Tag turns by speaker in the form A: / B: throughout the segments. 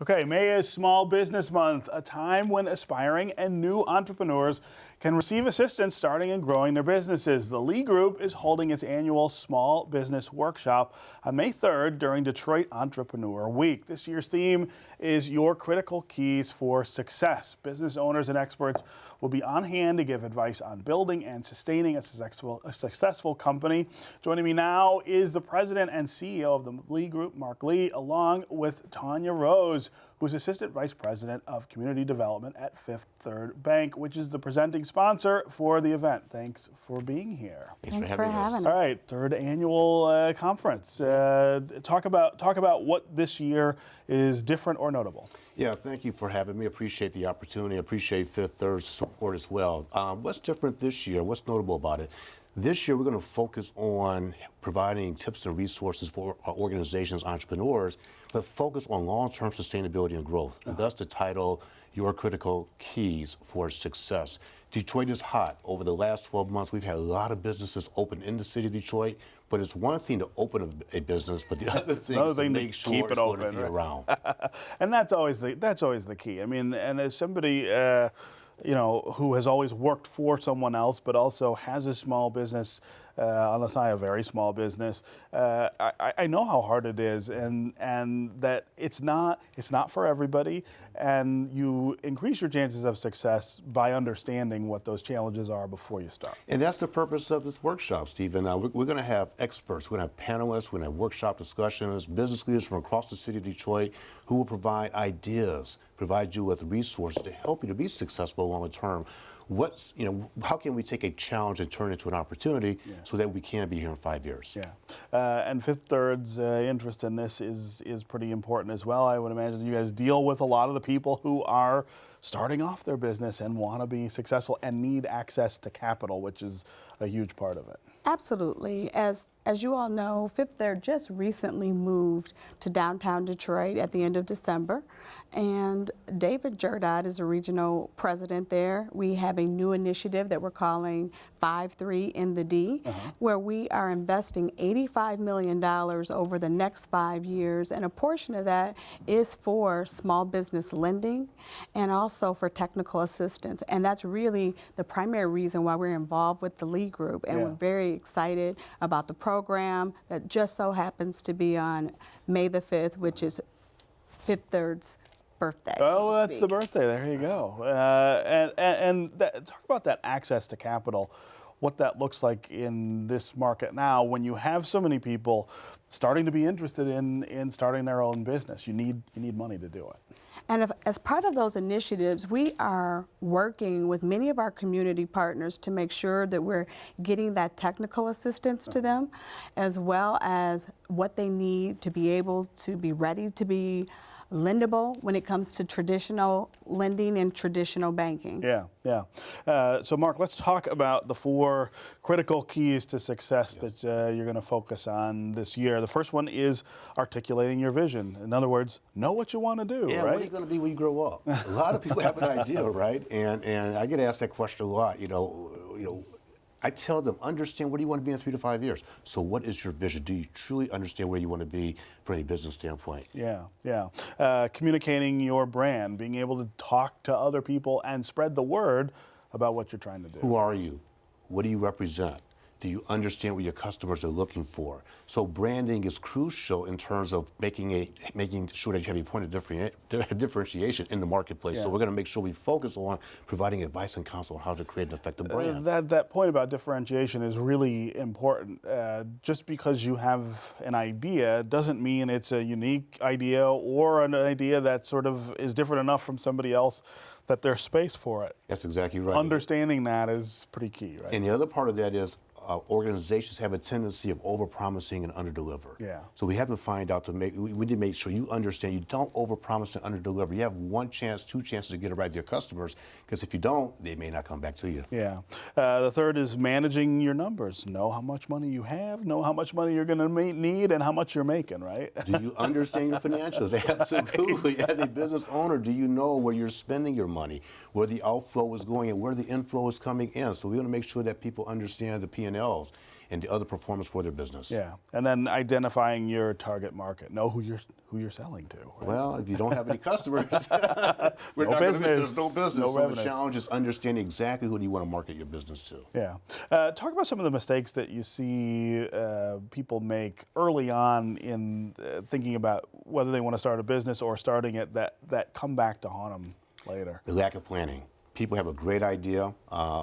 A: Okay, May is Small Business Month, a time when aspiring and new entrepreneurs can receive assistance starting and growing their businesses. The Lee Group is holding its annual Small Business Workshop on May 3rd during Detroit Entrepreneur Week. This year's theme is Your Critical Keys for Success. Business owners and experts will be on hand to give advice on building and sustaining a successful company. Joining me now is the president and CEO of the Lee Group, Mark Lee, along with Tanya Rose, who's Assistant Vice President of Community Development at Fifth Third Bank, which is the presenting sponsor for the event. Thanks for being here.
B: Thanks for having us.
A: All right, third annual conference. Talk about what this year is different or notable.
B: Yeah, thank you for having me. Appreciate the opportunity. Appreciate Fifth Third's support as well. What's different this year? What's notable about it? This year, we're going to focus on providing tips and resources for our organizations, entrepreneurs, but focus on long-term sustainability and growth. And thus the title, Your Critical Keys for Success. Detroit is hot. Over the last 12 months, we've had a lot of businesses open in the city of Detroit, but it's one thing to open a business, but the other thing is to make sure
A: keep it
B: it's
A: open,
B: going to be around.
A: And that's always the key. I mean, and as somebody who has always worked for someone else, but also has a small business, on the side, a very small business. I know how hard it is, and that it's not for everybody. And you increase your chances of success by understanding what those challenges are before you start.
B: And that's the purpose of this workshop, Stephen. We're going to have experts, we're going to have panelists, we're going to have workshop discussions, business leaders from across the city of Detroit who will provide ideas, provide you with resources to help you to be successful long term. How can we take a challenge and turn it into an opportunity so that we can be here in 5 years?
A: Yeah, and Fifth Third's interest in this is pretty important as well. I would imagine you guys deal with a lot of the people who are starting off their business and want to be successful and need access to capital, which is a huge part of it.
C: Absolutely. As you all know, Fifth Third just recently moved to downtown Detroit at the end of December, and David Jerdot is a regional president there. We have a new initiative that we're calling 5-3 in the D, where we are investing $85 million over the next 5 years, and a portion of that is for small business lending and also for technical assistance. And that's really the primary reason why we're involved with the Lee Group, and we're very excited about the program that just so happens to be on May the 5th, which is Fifth Third's birthday.
A: Oh, that's the birthday. There you go. Talk about that access to capital, what that looks like in this market now when you have so many people starting to be interested in starting their own business. You need money to do it.
C: And as part of those initiatives, we are working with many of our community partners to make sure that we're getting that technical assistance to them, as well as what they need to be able to be ready to be lendable when it comes to traditional lending and traditional banking.
A: Yeah. So Mark, let's talk about the 4 critical keys to success that you're going to focus on this year. The first one is articulating your vision. In other words, know what you want to do, right?
B: What are you going to be when you grow up? A lot of people have an idea, right? And I get asked that question a lot. I tell them, understand what do you want to be in 3 to 5 years. So what is your vision? Do you truly understand where you want to be from a business standpoint?
A: Yeah. Communicating your brand, being able to talk to other people and spread the word about what you're trying to do.
B: Who are you? What do you represent? Do you understand what your customers are looking for? So branding is crucial in terms of making sure that you have a point of differentiation in the marketplace. So we're going to make sure we focus on providing advice and counsel on how to create an effective brand.
A: That point about differentiation is really important. Just because you have an idea doesn't mean it's a unique idea or an idea that sort of is different enough from somebody else that there's space for it.
B: That's exactly right.
A: Understanding that is pretty key, right?
B: And the other part of that is organizations have a tendency of over-promising and under-deliver. So we have to find out we need to make sure you understand you don't over-promise and under-deliver. You have 1 chance, 2 chances to get it right to your customers, because if you don't, they may not come back to you.
A: The third is managing your numbers. Know how much money you have, know how much money you're going to need, and how much you're making, right?
B: Do you understand your financials? Absolutely. As a business owner, do you know where you're spending your money, where the outflow is going and where the inflow is coming in? So we want to make sure that people understand the P&Ls. and the other performance for their business.
A: Yeah, and then identifying your target market, know who you're selling to. Right?
B: Well, if you don't have any customers, we're
A: No
B: not
A: business,
B: there's no business.
A: no
B: So the
A: revenue.
B: challenge is understanding exactly who do you want to market your business to.
A: Yeah. Talk about some of the mistakes that you see people make early on in thinking about whether they want to start a business or starting it that come back to haunt them later.
B: The lack of planning. People have a great idea.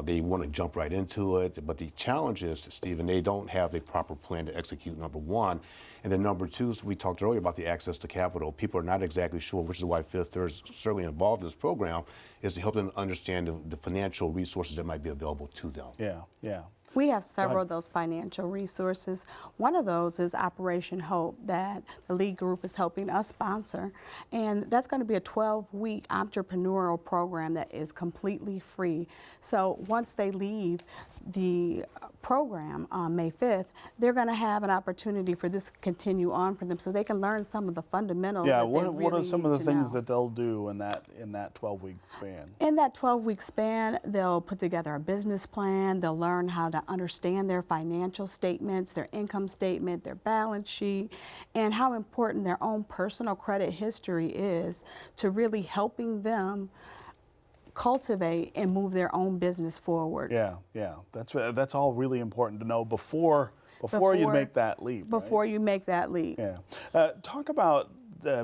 B: They want to jump right into it. But the challenge is, Stephen, they don't have the proper plan to execute, number one. And then number two, we talked earlier about the access to capital. People are not exactly sure, which is why Fifth Third is certainly involved in this program, is to help them understand the financial resources that might be available to them.
A: Yeah, yeah.
C: We have several of those financial resources. One of those is Operation Hope that the Lead Group is helping us sponsor. And that's going to be a 12-week entrepreneurial program that is completely free. So once they leave the program on May 5th, they're going to have an opportunity for this to continue on for them so they can learn some of the fundamentals
A: Yeah,
C: that they
A: what are
C: really
A: some
C: need
A: of the
C: to
A: things
C: know.
A: that they'll do in that 12-week span?
C: In that 12-week span, they'll put together a business plan. They'll learn how to understand their financial statements, their income statement, their balance sheet, and how important their own personal credit history is to really helping them cultivate and move their own business forward.
A: Yeah, yeah. That's all really important to know before you make that leap. Right?
C: Before you make that leap.
A: Yeah. Talk about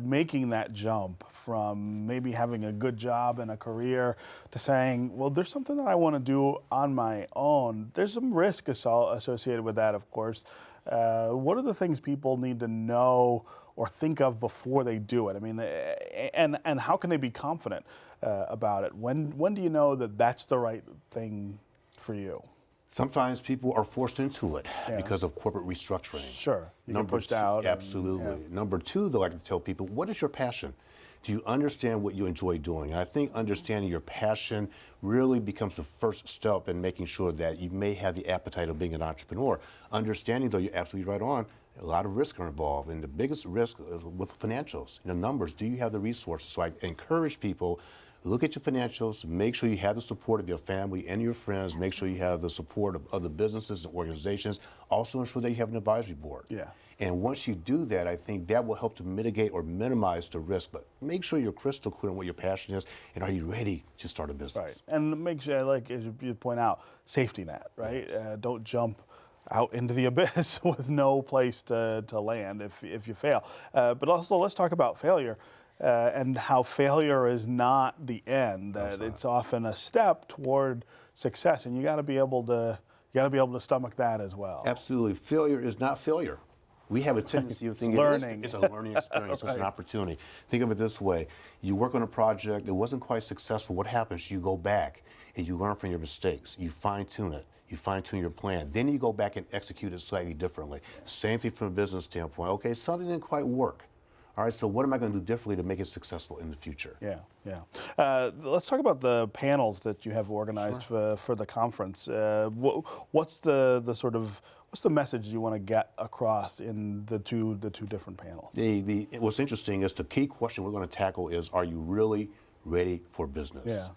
A: making that jump from maybe having a good job and a career to saying, well, there's something that I want to do on my own. There's some risk associated with that, of course. What are the things people need to know or think of before they do it? I mean, and how can they be confident about it? When do you know that that's the right thing for you?
B: Sometimes people are forced into it
A: Yeah.
B: because of corporate restructuring.
A: Sure, you get
B: Number
A: pushed
B: two,
A: out. and-
B: Absolutely.
A: yeah.
B: Number two, though, I like to tell people, what is your passion? Do you understand what you enjoy doing? And I think understanding your passion really becomes the first step in making sure that you may have the appetite of being an entrepreneur. Understanding, though, you're absolutely right on, a lot of risks are involved. And the biggest risk is with financials, numbers. Do you have the resources? So I encourage people, look at your financials, make sure you have the support of your family and your friends, make sure you have the support of other businesses and organizations. Also ensure that you have an advisory board.
A: Yeah.
B: And once you do that, I think that will help to mitigate or minimize the risk. But make sure you're crystal clear on what your passion is, and are you ready to start a business?
A: Right, and make sure, like as you point out, safety net, right?
B: Yes.
A: Don't jump out into the abyss with no place to land if you fail. But also, let's talk about failure and how failure is not the end. That it's often a step toward success, and you got to be able to stomach that as well.
B: Absolutely. Failure is not failure. We have a tendency of thinking
A: learning.
B: it's a learning experience, it's an opportunity. Think of it this way. You work on a project, it wasn't quite successful. What happens? You go back and you learn from your mistakes. You fine tune it. You fine tune your plan. Then you go back and execute it slightly differently. Same thing from a business standpoint. Okay, something didn't quite work. All right, so what am I going to do differently to make it successful in the future?
A: Yeah, yeah. Let's talk about the panels that you have organized for the conference. What's the message you want to get across in the two different panels?
B: What's interesting is the key question we're going to tackle is, are you really ready for business?
A: Yeah.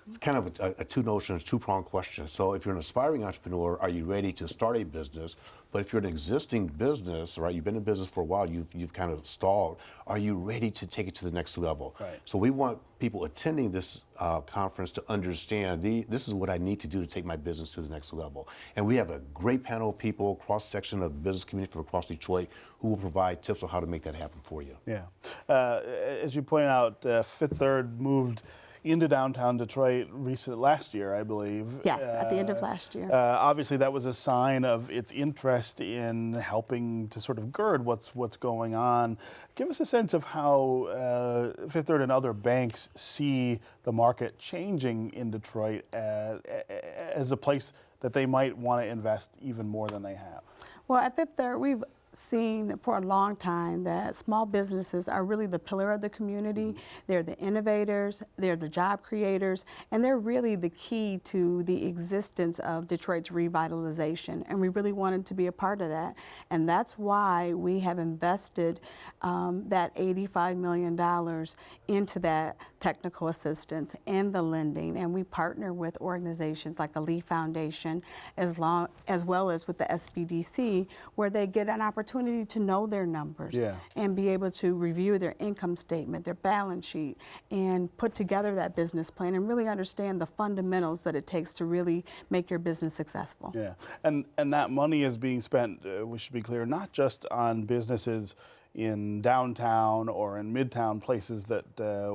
B: It's kind of a two-pronged question. So if you're an aspiring entrepreneur, are you ready to start a business? But if you're an existing business, right, you've been in business for a while, you've kind of stalled, are you ready to take it to the next level?
A: Right.
B: So we want people attending this conference to understand this is what I need to do to take my business to the next level. And we have a great panel of people, cross-section of the business community from across Detroit, who will provide tips on how to make that happen for you.
A: Yeah. As you pointed out, Fifth Third moved into downtown Detroit last year, I believe.
C: Yes, at the end of last year.
A: Obviously, that was a sign of its interest in helping to sort of gird what's going on. Give us a sense of how Fifth Third and other banks see the market changing in Detroit as a place that they might want to invest even more than they have.
C: Well, at Fifth Third, we've seen for a long time that small businesses are really the pillar of the community. They're the innovators, they're the job creators, and they're really the key to the existence of Detroit's revitalization. And we really wanted to be a part of that. And that's why we have invested that $85 million into that technical assistance and the lending. And we partner with organizations like the Lee Foundation as well as with the SBDC, where they get an opportunity to know their numbers and be able to review their income statement, their balance sheet, and put together that business plan and really understand the fundamentals that it takes to really make your business successful.
A: Yeah, and that money is being spent, we should be clear, not just on businesses in downtown or in midtown places that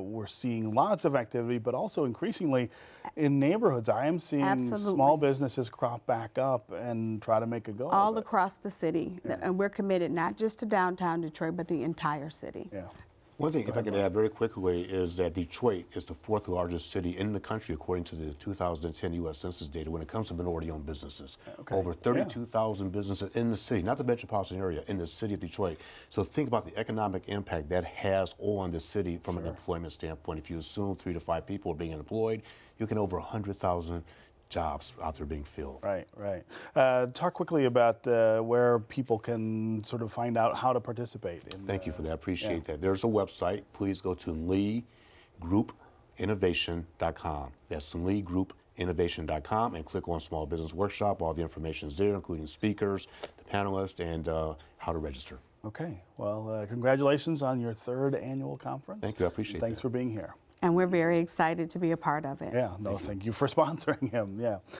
A: we're seeing lots of activity, but also increasingly in neighborhoods. I am seeing
C: Absolutely.
A: small businesses crop back up and try to make a go
C: All
A: of it.
C: across the city. And we're committed not just to downtown Detroit, but the entire city.
A: Yeah.
B: One thing, if I could add very quickly, is that Detroit is the 4th largest city in the country according to the 2010 U.S. Census data when it comes to minority-owned businesses.
A: Okay.
B: Over 32,000 businesses in the city, not the metropolitan area, in the city of Detroit. So think about the economic impact that has on the city from an employment standpoint. If you assume 3 to 5 people are being employed, you can over 100,000 jobs out there being filled.
A: Right, right. Talk quickly about where people can sort of find out how to participate.
B: Thank you for that. Appreciate that. There's a website. Please go to leegroupinnovation.com. That's leegroupinnovation.com and click on Small Business Workshop. All the information is there, including speakers, the panelists, and how to register.
A: Okay. Well, congratulations on your 3rd annual conference.
B: Thank you. I appreciate
A: Thanks
B: that.
A: for being here.
C: And we're very excited to be a part of it.
A: Yeah. No, thank you for sponsoring him. Yeah.